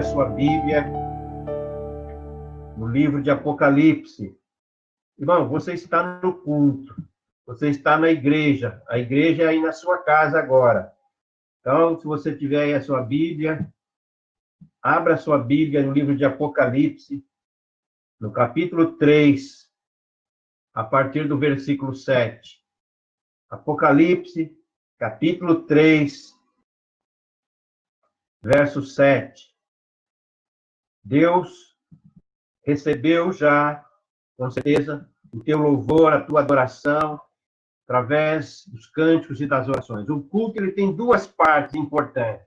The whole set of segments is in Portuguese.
a sua Bíblia no livro de Apocalipse. Irmão, você está no culto, você está na igreja, a igreja é aí na sua casa agora. Então, se você tiver aí a sua Bíblia, abra a sua Bíblia no livro de Apocalipse, no capítulo 3, a partir do versículo 7. Apocalipse, capítulo 3, verso 7. Deus recebeu já, com certeza, o teu louvor, a tua adoração, através dos cânticos e das orações. O culto ele tem duas partes importantes.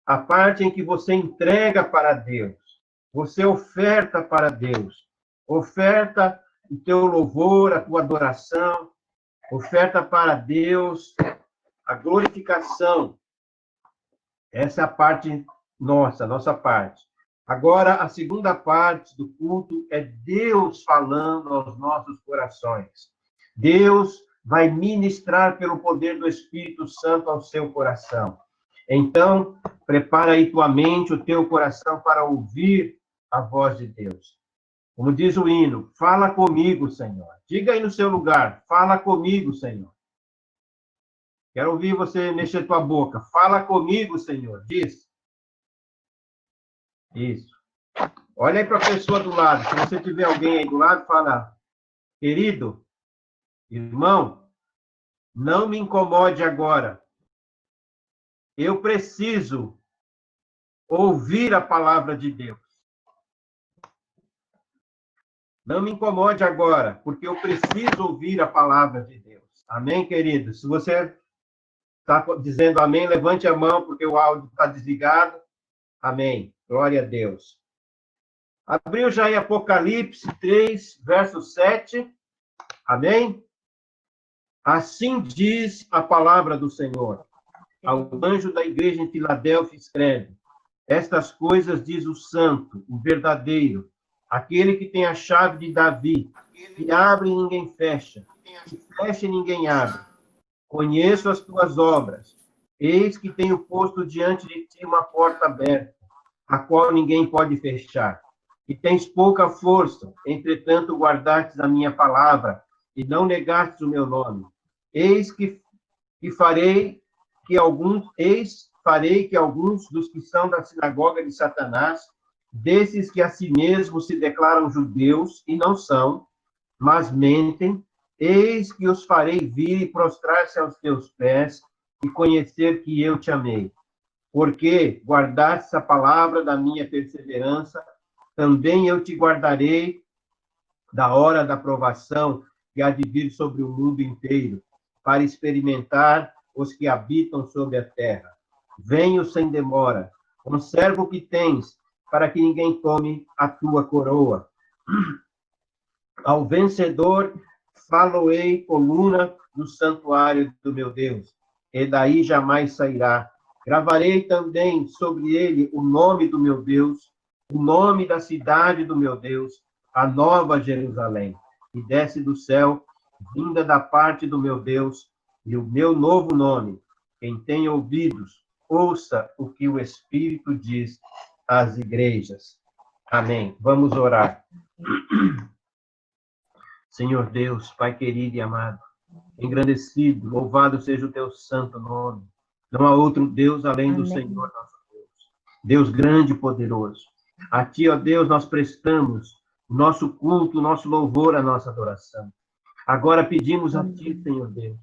A parte em que você entrega para Deus, você oferta para Deus, oferta o teu louvor, a tua adoração, oferta para Deus a glorificação. Essa é a parte nossa parte. Agora, a segunda parte do culto é Deus falando aos nossos corações. Deus vai ministrar pelo poder do Espírito Santo ao seu coração. Então, prepara aí tua mente, o teu coração para ouvir a voz de Deus. Como diz o hino, fala comigo, Senhor. Diga aí no seu lugar, fala comigo, Senhor. Quero ouvir você mexer tua boca. Fala comigo, Senhor. Diz. Isso. Olha aí para a pessoa do lado. Se você tiver alguém aí do lado, fala, querido, irmão, não me incomode agora. Eu preciso ouvir a palavra de Deus. Não me incomode agora, porque eu preciso ouvir a palavra de Deus. Amém, querido? Se você está dizendo amém, levante a mão, porque o áudio está desligado. Amém. Glória a Deus. Abriu já em Apocalipse 3, verso 7. Amém? Assim diz a palavra do Senhor. Ao anjo da igreja em Filadélfia escreve: estas coisas diz o santo, o verdadeiro, aquele que tem a chave de Davi, que abre e ninguém fecha, que fecha e ninguém abre. Conheço as tuas obras. Eis que tenho posto diante de ti uma porta aberta, a qual ninguém pode fechar. E tens pouca força, entretanto guardastes a minha palavra, e não negastes o meu nome. Eis que farei que alguns dos que são da sinagoga de Satanás, desses que a si mesmos se declaram judeus e não são, mas mentem, eis que os farei vir e prostrar-se aos teus pés e conhecer que eu te amei. Porque guardaste a palavra da minha perseverança, também eu te guardarei da hora da provação que há de vir sobre o mundo inteiro, para experimentar os que habitam sobre a terra. Venho sem demora, conserva o que tens, para que ninguém tome a tua coroa. Ao vencedor, faloei coluna do santuário do meu Deus, e daí jamais sairá. Gravarei também sobre ele o nome do meu Deus, o nome da cidade do meu Deus, a nova Jerusalém, que desce do céu, vinda da parte do meu Deus, e o meu novo nome. Quem tem ouvidos, ouça o que o Espírito diz às igrejas. Amém. Vamos orar. Senhor Deus, Pai querido e amado, engrandecido, louvado seja o teu santo nome. Não há outro Deus além do Senhor nosso Deus. Deus grande e poderoso. A ti, ó Deus, nós prestamos o nosso culto, o nosso louvor, a nossa adoração. Agora pedimos a ti, Senhor Deus,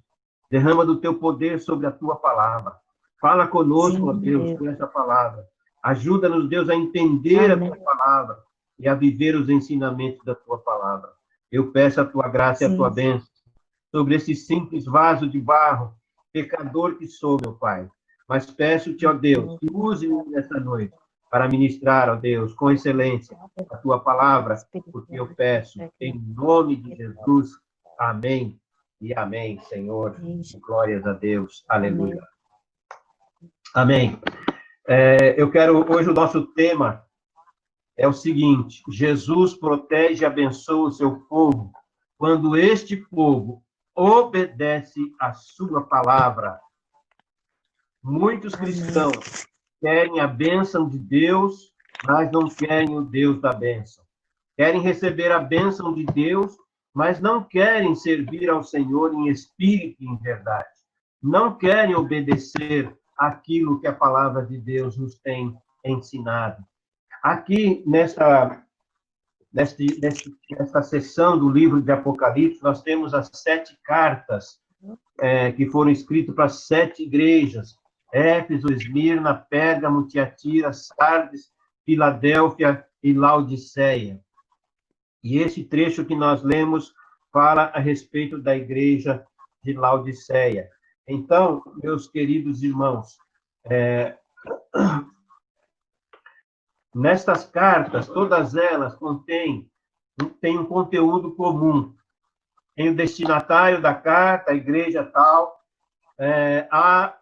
derrama do teu poder sobre a tua palavra. Fala conosco, ó Deus, com essa palavra. Ajuda-nos, Deus, a entender a tua palavra e a viver os ensinamentos da tua palavra. Eu peço a tua graça e a tua bênção sobre esse simples vaso de barro, pecador que sou, meu Pai. Mas peço-te, ó Deus, que use-me nessa noite para ministrar, ó Deus, com excelência a tua palavra, porque eu peço em nome de Jesus. Amém e amém, Senhor. Glórias a Deus. Aleluia. Amém. Eu quero, hoje o nosso tema é o seguinte: Jesus protege e abençoa o seu povo quando este povo obedece a sua palavra. Muitos cristãos querem a bênção de Deus mas não querem o Deus da bênção. Querem receber a bênção de Deus, mas não querem servir ao Senhor em espírito e em verdade. Não querem obedecer aquilo que a palavra de Deus nos tem ensinado. Aqui, nesta seção do livro de Apocalipse, nós temos as 7 cartas que foram escritas para 7 igrejas: Éfeso, Esmirna, Pérgamo, Tiatira, Sardes, Filadélfia e Laodiceia. E esse trecho que nós lemos fala a respeito da igreja de Laodiceia. Então, meus queridos irmãos, nestas cartas, todas elas têm um conteúdo comum. Tem o destinatário da carta, a igreja tal, há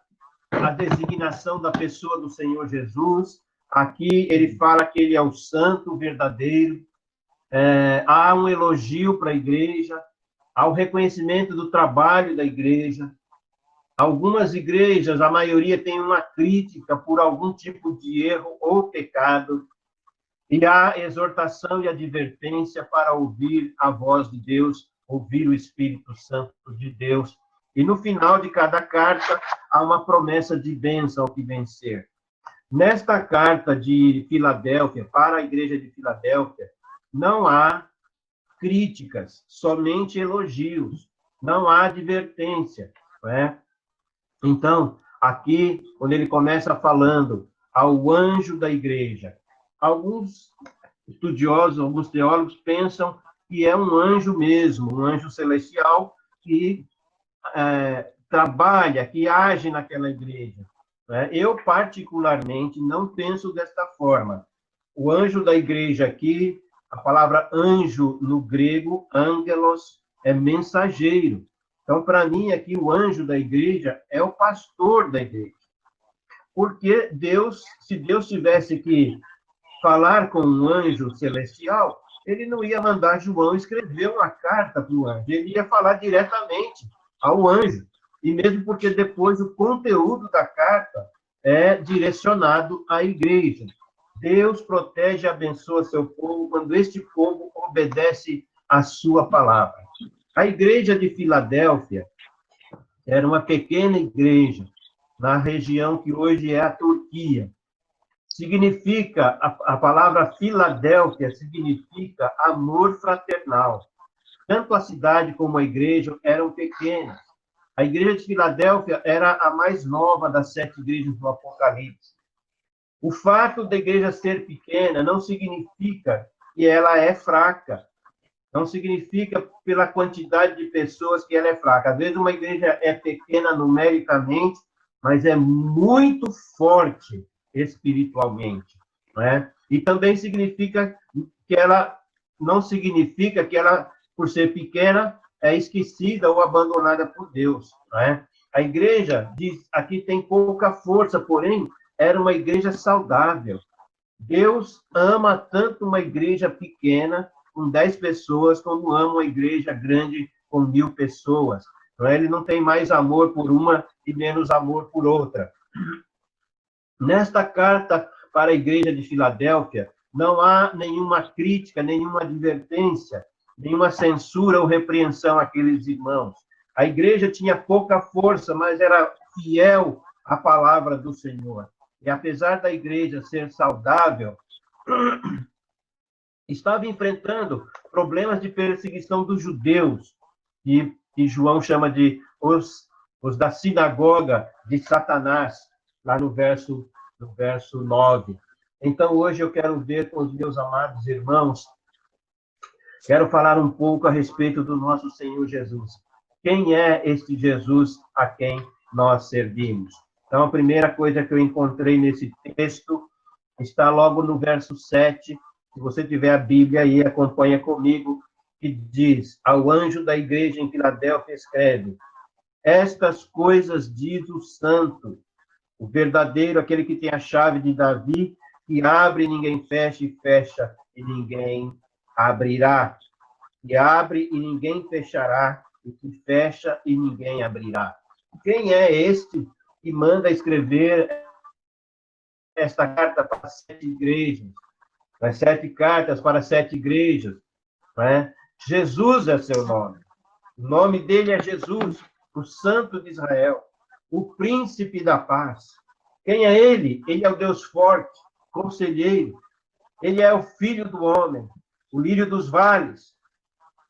a designação da pessoa do Senhor Jesus. Aqui ele fala que ele é o santo verdadeiro. Há um elogio para a igreja, há o reconhecimento do trabalho da igreja. Algumas igrejas, a maioria tem uma crítica por algum tipo de erro ou pecado, e há exortação e advertência para ouvir a voz de Deus, ouvir o Espírito Santo de Deus. E no final de cada carta, há uma promessa de bênção ao que vencer. Nesta carta de Filadélfia, para a igreja de Filadélfia, não há críticas, somente elogios, não há advertência, não é? Então, aqui, quando ele começa falando ao anjo da igreja, alguns estudiosos, alguns teólogos pensam que é um anjo mesmo, um anjo celestial que trabalha, que age naquela igreja. Né? Eu, particularmente, não penso desta forma. O anjo da igreja aqui, a palavra anjo no grego, angelos, é mensageiro. Então, para mim, aqui, o anjo da igreja é o pastor da igreja. Porque Deus, se Deus tivesse que falar com um anjo celestial, ele não ia mandar João escrever uma carta para o anjo, ele ia falar diretamente ao anjo. E mesmo porque depois o conteúdo da carta é direcionado à igreja. Deus protege e abençoa seu povo quando este povo obedece à sua palavra. A igreja de Filadélfia era uma pequena igreja na região que hoje é a Turquia. Significa, a palavra Filadélfia significa amor fraternal. Tanto a cidade como a igreja eram pequenas. A igreja de Filadélfia era a mais nova das 7 igrejas do Apocalipse. O fato da igreja ser pequena não significa que ela é fraca. Não significa pela quantidade de pessoas que ela é fraca. Às vezes uma igreja é pequena numericamente, mas é muito forte espiritualmente, não é? E também significa que ela não significa que ela, por ser pequena, é esquecida ou abandonada por Deus, não é? A igreja diz aqui tem pouca força, porém era uma igreja saudável. Deus ama tanto uma igreja pequena com 10 pessoas como ama uma igreja grande com 1000 pessoas. Não é? Ele não tem mais amor por uma e menos amor por outra. Nesta carta para a igreja de Filadélfia, não há nenhuma crítica, nenhuma advertência, nenhuma censura ou repreensão àqueles irmãos. A igreja tinha pouca força, mas era fiel à palavra do Senhor. E apesar da igreja ser saudável, estava enfrentando problemas de perseguição dos judeus, que João chama de os da sinagoga de Satanás, lá no verso 9. Então, hoje eu quero ver com os meus amados irmãos, quero falar um pouco a respeito do nosso Senhor Jesus. Quem é este Jesus a quem nós servimos? Então, a primeira coisa que eu encontrei nesse texto está logo no verso 7. Se você tiver a Bíblia aí, acompanha comigo, que diz: ao anjo da igreja em Filadélfia escreve: estas coisas diz o santo, o verdadeiro, aquele que tem a chave de Davi, que abre e ninguém fecha, e fecha e ninguém abrirá. Que abre e ninguém fechará, e que fecha e ninguém abrirá. Quem é este que manda escrever esta carta para as 7 igrejas? As 7 cartas para 7 igrejas. Né? Jesus é seu nome. O nome dele é Jesus, o Santo de Israel, o Príncipe da Paz. Quem é ele? Ele é o Deus forte, conselheiro. Ele é o Filho do homem, o lírio dos vales,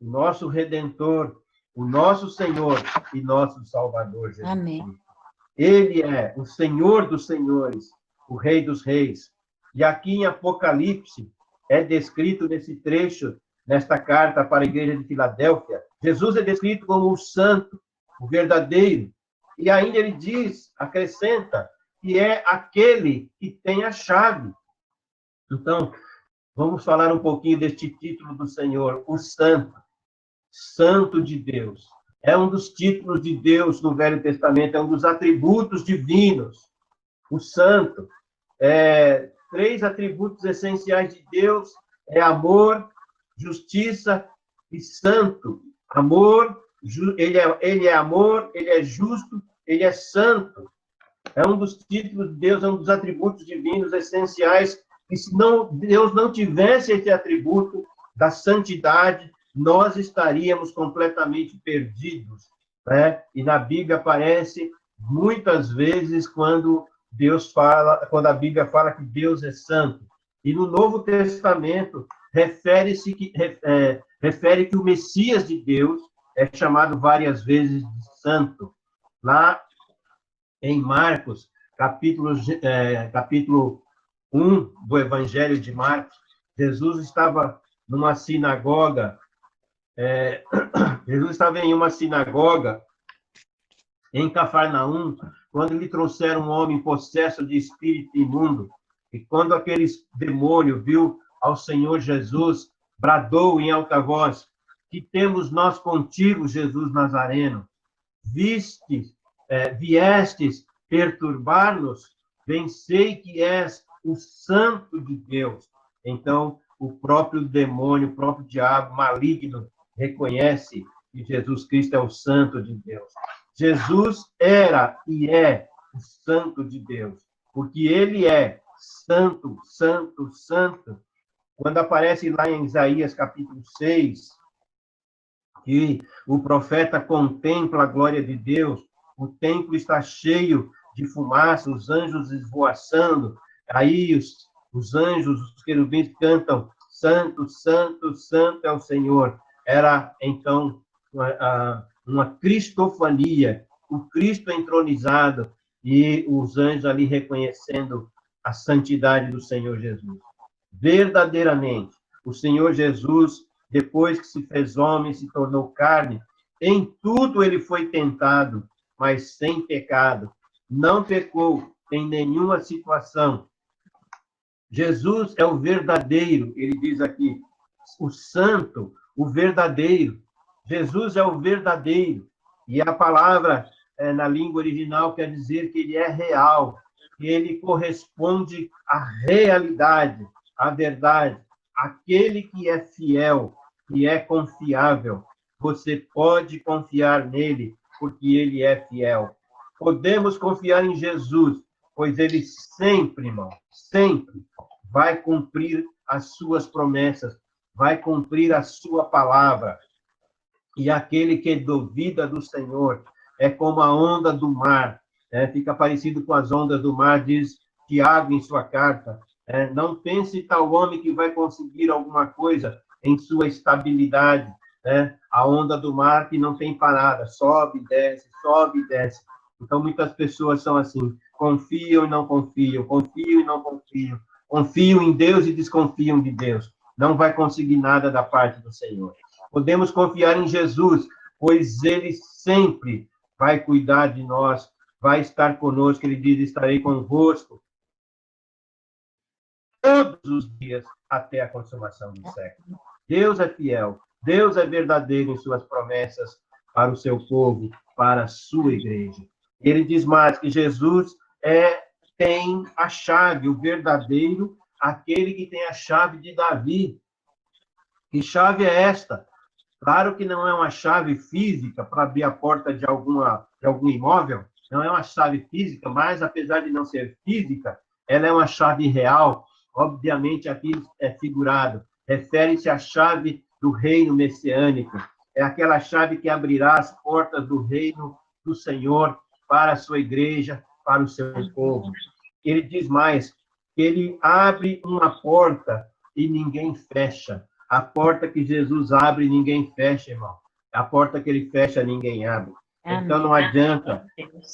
o nosso Redentor, o nosso Senhor e nosso Salvador, Jesus Amém. Cristo. Ele é o Senhor dos senhores, o Rei dos reis. E aqui em Apocalipse é descrito nesse trecho, nesta carta para a igreja de Filadélfia, Jesus é descrito como o santo, o verdadeiro. E ainda ele diz, acrescenta, que é aquele que tem a chave. Então, vamos falar um pouquinho deste título do Senhor, o Santo, Santo de Deus. É um dos títulos de Deus no Velho Testamento, é um dos atributos divinos. O Santo. 3 atributos essenciais de Deus é amor, justiça e santo. Amor, ele é amor, ele é justo, ele é santo. É um dos títulos de Deus, é um dos atributos divinos essenciais. E se Deus não tivesse esse atributo da santidade, nós estaríamos completamente perdidos. Né? E na Bíblia aparece muitas vezes quando a Bíblia fala que Deus é santo. E no Novo Testamento refere que o Messias de Deus é chamado várias vezes de santo. Lá em Marcos, capítulo 1 do Evangelho de Marcos, Jesus estava numa sinagoga, Jesus estava em uma sinagoga em Cafarnaum, quando lhe trouxeram um homem possesso de espírito imundo. E quando aquele demônio viu ao Senhor Jesus, bradou em alta voz: que temos nós contigo, Jesus Nazareno? Viestes perturbar-nos? Bem sei que és o Santo de Deus. Então, o próprio demônio, o próprio diabo maligno, reconhece que Jesus Cristo é o Santo de Deus. Jesus era e é o Santo de Deus, porque ele é santo, santo, santo. Quando aparece lá em Isaías capítulo 6, que o profeta contempla a glória de Deus, o templo está cheio de fumaça, os anjos esvoaçando, aí os anjos, os querubins cantam, santo, santo, santo é o Senhor. Era, então, uma cristofania, o Cristo entronizado e os anjos ali reconhecendo a santidade do Senhor Jesus. Verdadeiramente, o Senhor Jesus, depois que se fez homem, se tornou carne, em tudo ele foi tentado, mas sem pecado. Não pecou em nenhuma situação. Jesus é o verdadeiro, ele diz aqui, o santo, o verdadeiro. Jesus é o verdadeiro. E a palavra na língua original quer dizer que ele é real, que ele corresponde à realidade, à verdade. Aquele que é fiel, que é confiável, você pode confiar nele, porque ele é fiel. Podemos confiar em Jesus, pois ele sempre, irmão, sempre vai cumprir as suas promessas, vai cumprir a sua palavra. E aquele que duvida do Senhor é como a onda do mar, fica parecido com as ondas do mar, diz Tiago em sua carta. Não pense tal homem que vai conseguir alguma coisa em sua estabilidade. A onda do mar que não tem parada, sobe e desce, sobe e desce. Então, muitas pessoas são assim, confiam e não confiam, confiam e não confiam, confiam em Deus e desconfiam de Deus. Não vai conseguir nada da parte do Senhor. Podemos confiar em Jesus, pois ele sempre vai cuidar de nós, vai estar conosco. Ele diz: estarei convosco todos os dias até a consumação do século. Deus é fiel, Deus é verdadeiro em suas promessas para o seu povo, para a sua igreja. Ele diz mais que Jesus tem a chave, o verdadeiro, aquele que tem a chave de Davi. Que chave é esta? Claro que não é uma chave física para abrir a porta de algum imóvel, não é uma chave física, mas apesar de não ser física, ela é uma chave real, obviamente aqui é figurado, refere-se à chave do reino messiânico. É aquela chave que abrirá as portas do reino do Senhor para a sua igreja, para o seu povo. Ele diz mais, que ele abre uma porta e ninguém fecha. A porta que Jesus abre, ninguém fecha, irmão. A porta que ele fecha, ninguém abre. Então não adianta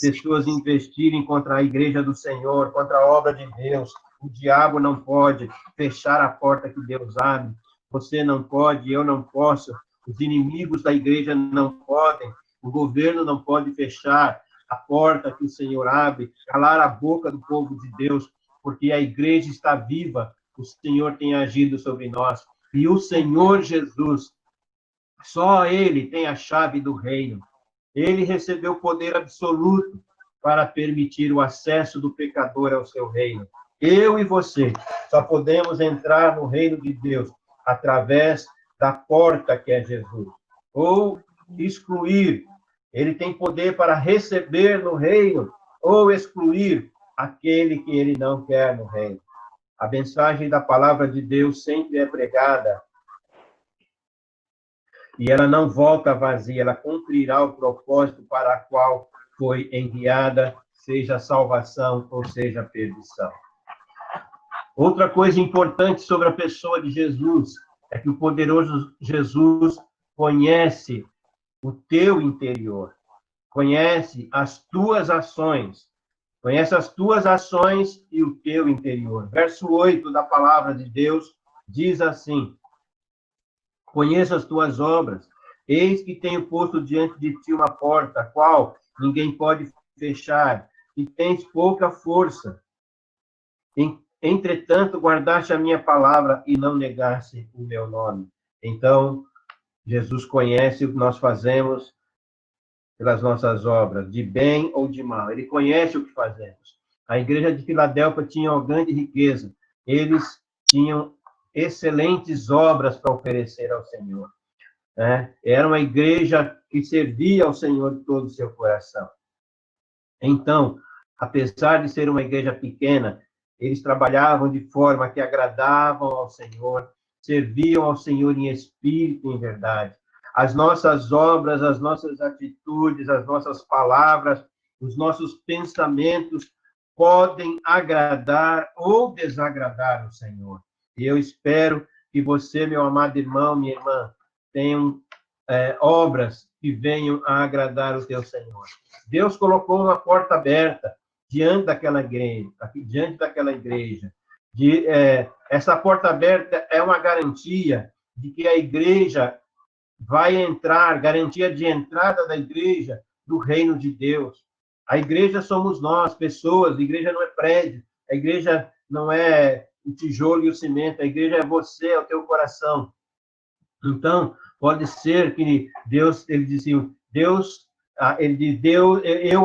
pessoas investirem contra a igreja do Senhor, contra a obra de Deus. O diabo não pode fechar a porta que Deus abre. Você não pode, eu não posso. Os inimigos da igreja não podem. O governo não pode fechar a porta que o Senhor abre, calar a boca do povo de Deus, porque a igreja está viva. O Senhor tem agido sobre nós. E o Senhor Jesus, só Ele tem a chave do reino. Ele recebeu poder absoluto para permitir o acesso do pecador ao seu reino. Eu e você só podemos entrar no reino de Deus através da porta que é Jesus. Ou excluir. Ele tem poder para receber no reino ou excluir aquele que ele não quer no reino. A mensagem da palavra de Deus sempre é pregada e ela não volta vazia, ela cumprirá o propósito para o qual foi enviada, seja salvação ou seja perdição. Outra coisa importante sobre a pessoa de Jesus é que o poderoso Jesus conhece o teu interior, conhece as tuas ações, conhece as tuas ações e o teu interior. Verso 8 da palavra de Deus diz assim: conheço as tuas obras, eis que tenho posto diante de ti uma porta, a qual ninguém pode fechar, e tens pouca força. Entretanto, guardaste a minha palavra e não negaste o meu nome. Então, Jesus conhece o que nós fazemos pelas nossas obras, de bem ou de mal. Ele conhece o que fazemos. A igreja de Filadélfia tinha uma grande riqueza. Eles tinham excelentes obras para oferecer ao Senhor. Né? Era uma igreja que servia ao Senhor de todo o seu coração. Então, apesar de ser uma igreja pequena, eles trabalhavam de forma que agradavam ao Senhor, serviam ao Senhor em espírito e em verdade. As nossas obras, as nossas atitudes, as nossas palavras, os nossos pensamentos podem agradar ou desagradar o Senhor. E eu espero que você, meu amado irmão, minha irmã, tenham obras que venham a agradar o teu Senhor. Deus colocou uma porta aberta diante daquela igreja. Essa porta aberta é uma garantia de que a igreja vai entrar, garantia de entrada da igreja do reino de Deus. A igreja somos nós, pessoas, a igreja não é prédio, a igreja não é o tijolo e o cimento, a igreja é você, é o teu coração. Então, pode ser que Deus, ele disse, eu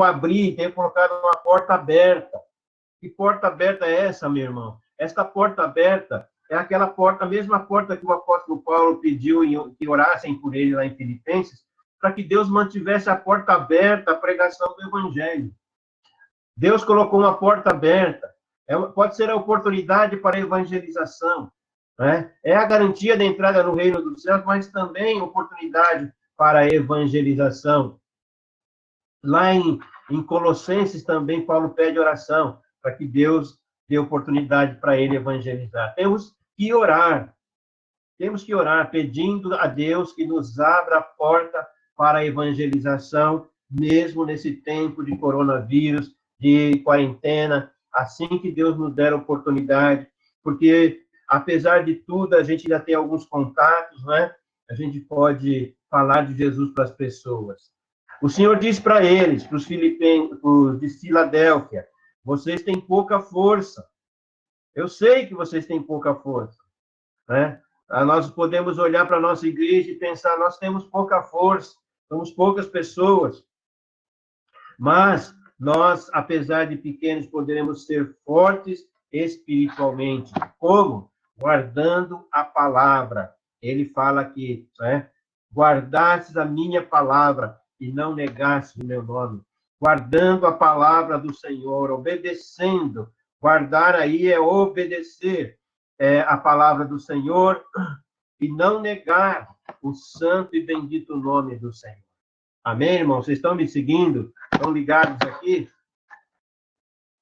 abri, tenho colocado uma porta aberta. Que porta aberta é essa, meu irmão? Esta porta aberta é aquela porta, a mesma porta que o apóstolo Paulo pediu que orassem por ele lá em Filipenses, para que Deus mantivesse a porta aberta à pregação do evangelho. Deus colocou uma porta aberta. Pode ser a oportunidade para a evangelização. Né? É a garantia da entrada no reino dos céus, mas também oportunidade para a evangelização. Lá em Colossenses também Paulo pede oração para que Deus dê oportunidade para ele evangelizar. Temos que orar pedindo a Deus que nos abra a porta para a evangelização, mesmo nesse tempo de coronavírus, de quarentena, assim que Deus nos der a oportunidade, porque, apesar de tudo, a gente já tem alguns contatos, né? A gente pode falar de Jesus para as pessoas. O Senhor diz para eles, para os filipenses, de Filadélfia, vocês têm pouca força. Eu sei que vocês têm pouca força. Né? Nós podemos olhar para a nossa igreja e pensar, nós temos pouca força, somos poucas pessoas. Mas nós, apesar de pequenos, poderemos ser fortes espiritualmente. Como? Guardando a palavra. Ele fala aqui, né? Guardastes a minha palavra e não negastes o meu nome. Guardando a palavra do Senhor, obedecendo. Guardar aí é obedecer. a palavra do Senhor e não negar o santo e bendito nome do Senhor. Amém, irmãos? Vocês estão me seguindo? Estão ligados aqui?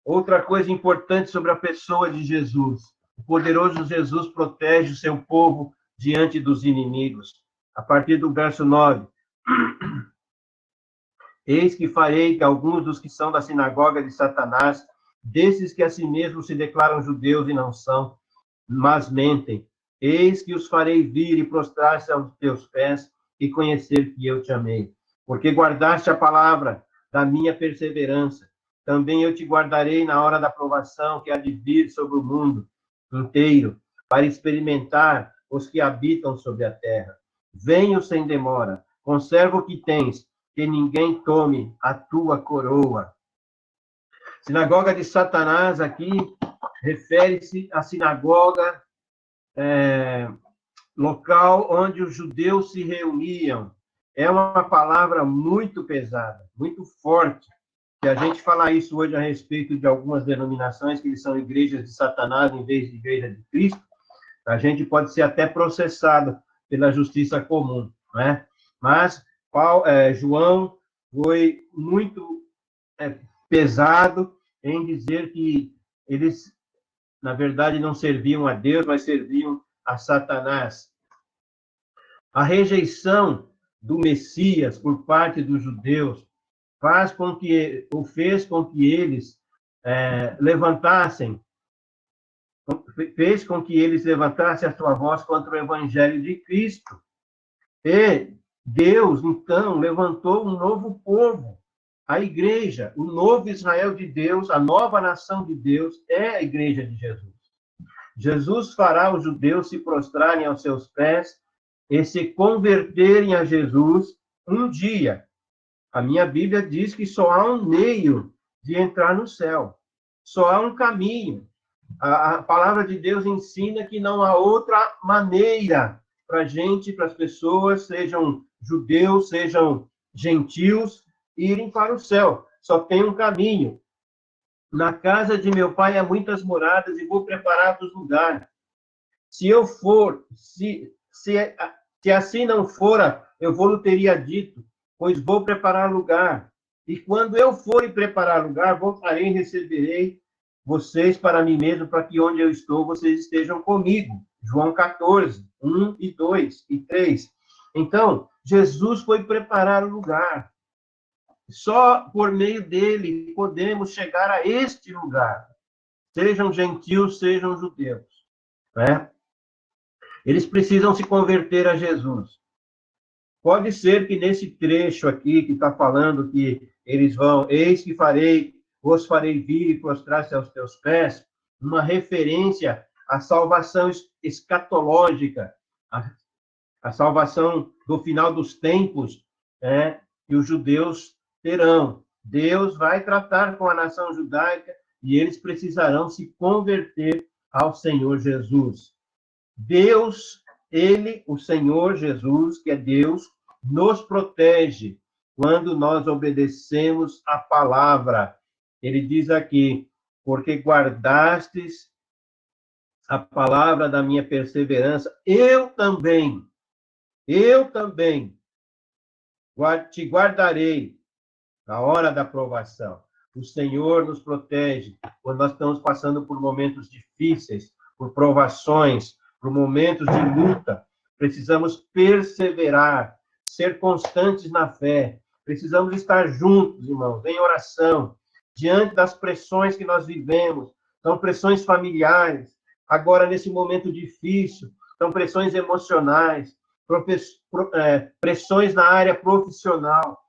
Outra coisa importante sobre a pessoa de Jesus. O poderoso Jesus protege o seu povo diante dos inimigos. A partir do verso 9. Eis que farei que alguns dos que são da sinagoga de Satanás, desses que a si mesmos se declaram judeus e não são, mas mentem, eis que os farei vir e prostrar-se aos teus pés e conhecer que eu te amei. Porque guardaste a palavra da minha perseverança. Também eu te guardarei na hora da provação que há de vir sobre o mundo inteiro, para experimentar os que habitam sobre a terra. Venho sem demora, conserva o que tens, que ninguém tome a tua coroa. Sinagoga de Satanás aqui refere-se à sinagoga local onde os judeus se reuniam. É uma palavra muito pesada, muito forte. Se a gente falar isso hoje a respeito de algumas denominações que são igrejas de Satanás em vez de igreja de Cristo, a gente pode ser até processado pela justiça comum, né? Mas João foi muito pesado em dizer que eles, na verdade, não serviam a Deus, mas serviam a Satanás. A rejeição do Messias por parte dos judeus fez com que eles levantassem a sua voz contra o evangelho de Cristo. E Deus, então, levantou um novo povo, a igreja, o novo Israel de Deus, a nova nação de Deus, é a igreja de Jesus. Jesus fará os judeus se prostrarem aos seus pés e se converterem a Jesus um dia. A minha Bíblia diz que só há um meio de entrar no céu. Só há um caminho. A palavra de Deus ensina que não há outra maneira para a gente, para as pessoas, sejam judeus, sejam gentios, irem para o céu. Só tem um caminho. Na casa de meu pai há muitas moradas e vou preparar-vos lugar. Se eu for, se assim não fora, eu vou-lhe teria dito, pois vou preparar lugar. E quando eu for e preparar lugar, voltarei e receberei vocês para mim mesmo, para que onde eu estou, vocês estejam comigo. João 14, 1 e 2 e 3. Então, Jesus foi preparar o lugar. Só por meio dele podemos chegar a este lugar. Sejam gentios, sejam judeus. Né? Eles precisam se converter a Jesus. Pode ser que nesse trecho aqui, que está falando que eles vão, eis que vos farei vir e prostrar-se aos teus pés, uma referência à salvação escatológica, a salvação do final dos tempos, que os judeus terão. Deus vai tratar com a nação judaica e eles precisarão se converter ao Senhor Jesus. Deus, ele, o Senhor Jesus, que é Deus, nos protege quando nós obedecemos a palavra. Ele diz aqui, porque guardastes a palavra da minha perseverança, eu também te guardarei na hora da provação. O Senhor nos protege quando nós estamos passando por momentos difíceis, por provações, por momentos de luta. Precisamos perseverar, ser constantes na fé. Precisamos estar juntos, irmãos, em oração, diante das pressões que nós vivemos. São pressões familiares, agora nesse momento difícil, são pressões emocionais, pressões na área profissional,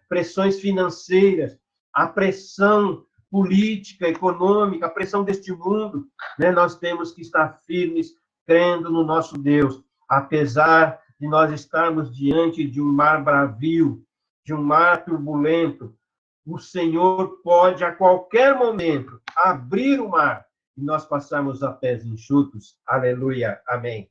pressões financeiras, a pressão política, econômica, a pressão deste mundo, né? Nós temos que estar firmes, crendo no nosso Deus, apesar de nós estarmos diante de um mar bravio, de um mar turbulento. O Senhor pode, a qualquer momento, abrir o mar e nós passarmos a pés enxutos. Aleluia. Amém.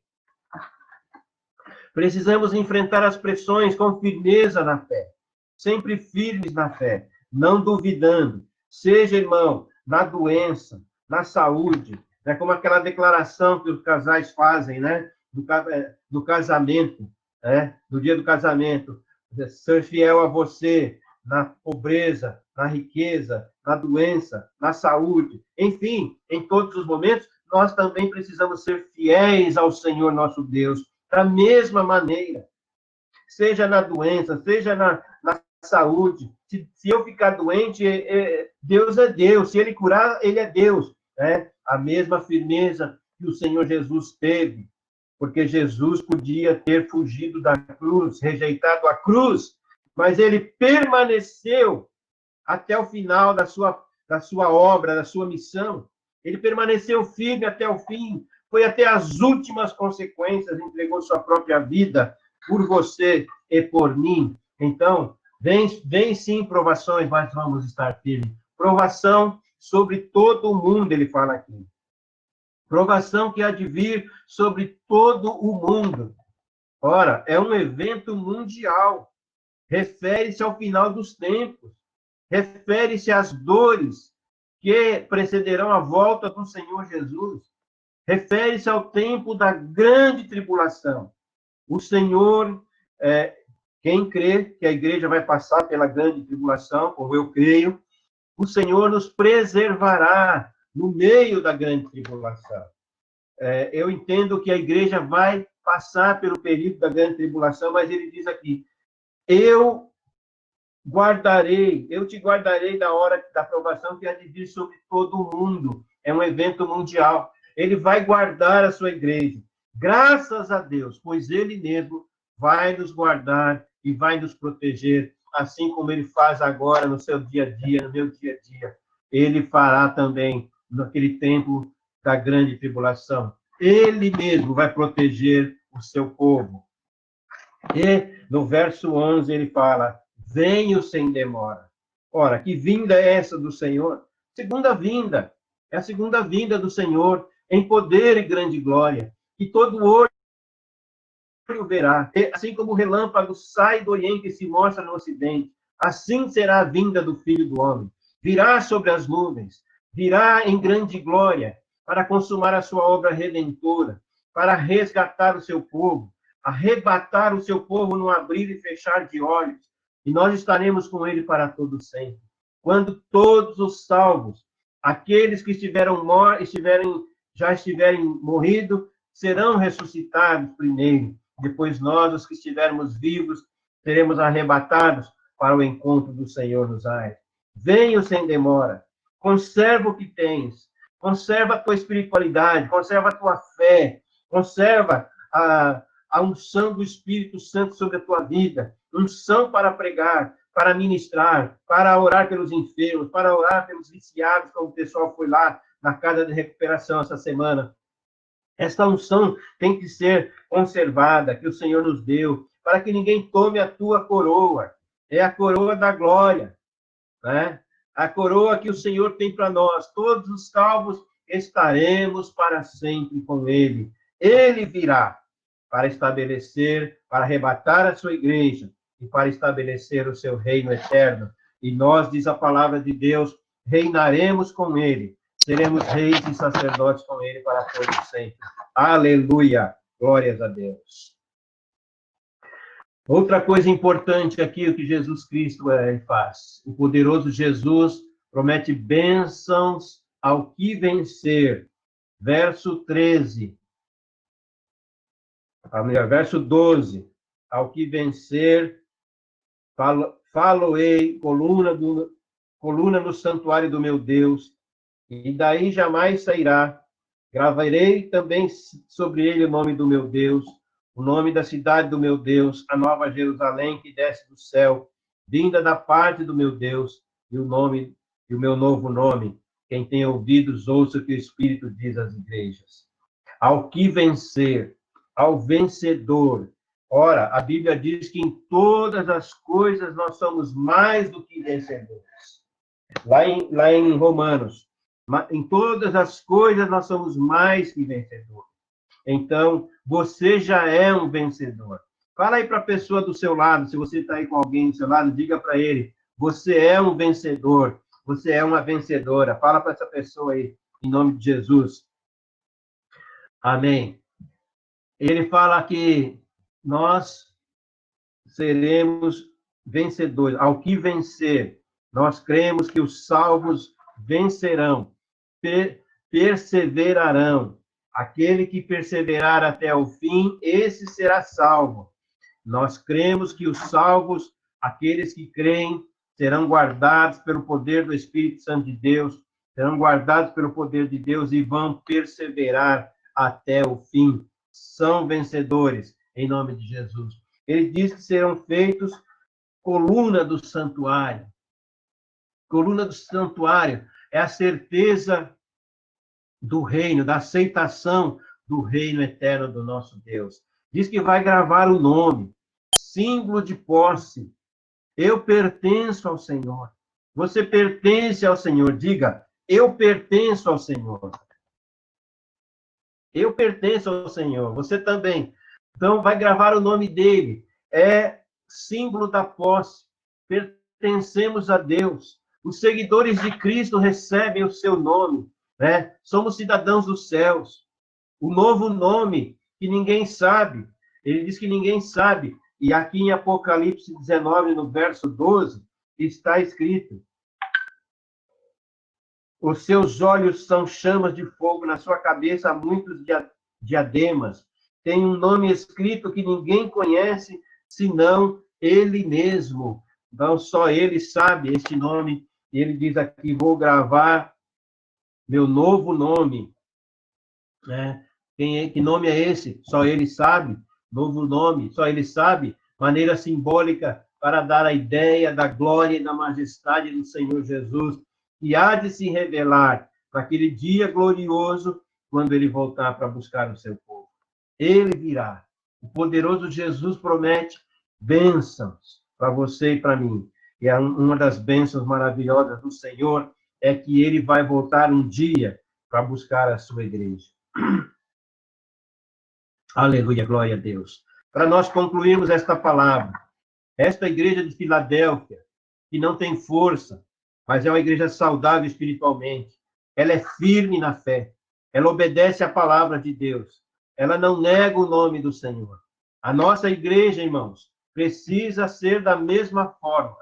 Precisamos enfrentar as pressões com firmeza na fé, sempre firmes na fé, não duvidando. Seja, irmão, na doença, na saúde, né? Como aquela declaração que os casais fazem, né? Do casamento, né? Do dia do casamento. Ser fiel a você na pobreza, na riqueza, na doença, na saúde, enfim, em todos os momentos, nós também precisamos ser fiéis ao Senhor nosso Deus, da mesma maneira, seja na doença, seja na saúde. Se eu ficar doente, Deus é Deus. Se Ele curar, Ele é Deus. Né? A mesma firmeza que o Senhor Jesus teve, porque Jesus podia ter fugido da cruz, rejeitado a cruz, mas Ele permaneceu até o final da sua obra, da sua missão. Ele permaneceu firme até o fim, foi até as últimas consequências, entregou sua própria vida por você e por mim. Então, vem sim provações, mas vamos estar firmes. Provação sobre todo o mundo, ele fala aqui. Provação que há de vir sobre todo o mundo. Ora, é um evento mundial. Refere-se ao final dos tempos. Refere-se às dores que precederão a volta do Senhor Jesus. Refere-se ao tempo da grande tribulação. O Senhor, quem crê que a igreja vai passar pela grande tribulação, como eu creio, o Senhor nos preservará no meio da grande tribulação. Eu entendo que a igreja vai passar pelo período da grande tribulação, mas ele diz aqui, eu te guardarei da hora da provação que há de vir sobre todo o mundo. É um evento mundial. Ele vai guardar a sua igreja. Graças a Deus, pois ele mesmo vai nos guardar e vai nos proteger, assim como ele faz agora no seu dia a dia, no meu dia a dia. Ele fará também naquele tempo da grande tribulação. Ele mesmo vai proteger o seu povo. E no verso 11 ele fala, venho sem demora. Ora, que vinda é essa do Senhor? Segunda vinda. É a segunda vinda do Senhor em poder e grande glória. Que todo olho verá. E, assim como o relâmpago sai do Oriente e se mostra no Ocidente, assim será a vinda do Filho do Homem. Virá sobre as nuvens, virá em grande glória para consumar a sua obra redentora, para resgatar o seu povo, arrebatar o seu povo no abrir e fechar de olhos, e nós estaremos com ele para todo sempre. Quando todos os salvos, aqueles que já estiverem morrido, serão ressuscitados primeiro. Depois nós, os que estivermos vivos, seremos arrebatados para o encontro do Senhor nos ares. Venha sem demora. Conserva o que tens. Conserva a tua espiritualidade. Conserva a tua fé. Conserva a unção do Espírito Santo sobre a tua vida. Unção para pregar, para ministrar, para orar pelos enfermos, para orar pelos viciados, como o pessoal foi lá na casa de recuperação essa semana. Esta unção tem que ser conservada, que o Senhor nos deu, para que ninguém tome a tua coroa. É a coroa da glória, né? A coroa que o Senhor tem para nós. Todos os salvos estaremos para sempre com Ele. Ele virá para estabelecer, para arrebatar a sua igreja e para estabelecer o seu reino eterno. E nós, diz a palavra de Deus, reinaremos com Ele. Seremos reis e sacerdotes com Ele para todo sempre. Aleluia! Glórias a Deus. Outra coisa importante aqui, o que Jesus Cristo faz. O poderoso Jesus promete bênçãos ao que vencer. Verso 13. Verso 12. Ao que vencer, falo-ei, coluna no santuário do meu Deus, e daí jamais sairá. Gravarei também sobre ele o nome do meu Deus, o nome da cidade do meu Deus, a nova Jerusalém que desce do céu, vinda da parte do meu Deus, e o meu novo nome. Quem tem ouvidos, ouça o que o Espírito diz às igrejas. Ao que vencer, ao vencedor. Ora, a Bíblia diz que em todas as coisas nós somos mais do que vencedores. Lá em Romanos, em todas as coisas nós somos mais que vencedores. Então, você já é um vencedor. Fala aí para a pessoa do seu lado, se você está aí com alguém do seu lado, diga para ele, você é um vencedor, você é uma vencedora. Fala para essa pessoa aí, em nome de Jesus. Amém. Ele fala que nós seremos vencedores. Ao que vencer, nós cremos que os salvos vencerão, perseverarão. Aquele que perseverar até o fim, esse será salvo. Nós cremos que os salvos, aqueles que creem, serão guardados pelo poder do Espírito Santo de Deus, serão guardados pelo poder de Deus e vão perseverar até o fim. São vencedores, em nome de Jesus. Ele diz que serão feitos coluna do santuário. Coluna do santuário é a certeza do reino, da aceitação do reino eterno do nosso Deus. Diz que vai gravar o nome, símbolo de posse. Eu pertenço ao Senhor. Você pertence ao Senhor. Diga, eu pertenço ao Senhor. Eu pertenço ao Senhor. Você também. Então, vai gravar o nome dele. É símbolo da posse. Pertencemos a Deus. Os seguidores de Cristo recebem o seu nome, né? Somos cidadãos dos céus. O novo nome que ninguém sabe. Ele diz que ninguém sabe. E aqui em Apocalipse 19, no verso 12, está escrito: os seus olhos são chamas de fogo, na sua cabeça há muitos diademas. Tem um nome escrito que ninguém conhece, senão ele mesmo. Então, só ele sabe este nome. E ele diz aqui, vou gravar meu novo nome. Né? Que nome é esse? Só ele sabe. Novo nome, só ele sabe. Maneira simbólica para dar a ideia da glória e da majestade do Senhor Jesus, que há de se revelar naquele dia glorioso, quando ele voltar para buscar o seu povo. Ele virá. O poderoso Jesus promete bênçãos para você e para mim. E uma das bênçãos maravilhosas do Senhor é que ele vai voltar um dia para buscar a sua igreja. Aleluia, glória a Deus. Para nós concluirmos esta palavra, esta igreja de Filadélfia, que não tem força, mas é uma igreja saudável espiritualmente, ela é firme na fé, ela obedece à palavra de Deus, ela não nega o nome do Senhor. A nossa igreja, irmãos, precisa ser da mesma forma,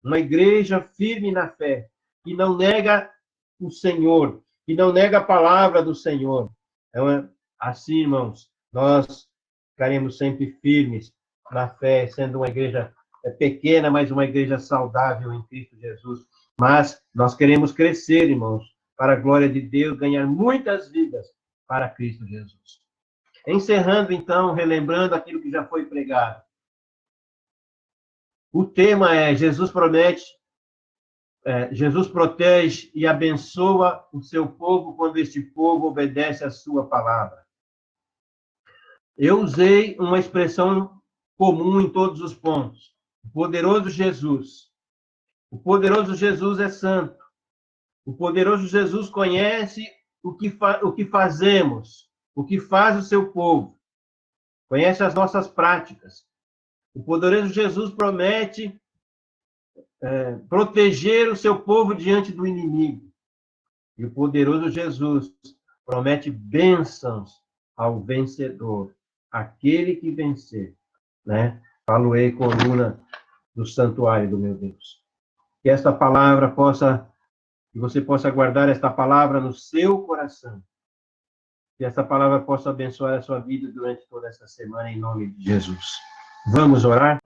uma igreja firme na fé, que não nega o Senhor, que não nega a palavra do Senhor. Então, assim, irmãos, nós ficaremos sempre firmes na fé, sendo uma igreja pequena, mas uma igreja saudável em Cristo Jesus. Mas nós queremos crescer, irmãos, para a glória de Deus, ganhar muitas vidas para Cristo Jesus. Encerrando, então, relembrando aquilo que já foi pregado. O tema é Jesus promete, Jesus protege e abençoa o seu povo quando este povo obedece a sua palavra. Eu usei uma expressão comum em todos os pontos. O poderoso Jesus. O poderoso Jesus é santo. O poderoso Jesus conhece o que fazemos, o que faz o seu povo. Conhece as nossas práticas. O poderoso Jesus promete proteger o seu povo diante do inimigo. E o poderoso Jesus promete bênçãos ao vencedor. Aquele que vencer, né? Falo-ei coluna do santuário do meu Deus. Que esta palavra que você possa guardar esta palavra no seu coração. Que esta palavra possa abençoar a sua vida durante toda esta semana, em nome de Jesus. Vamos orar?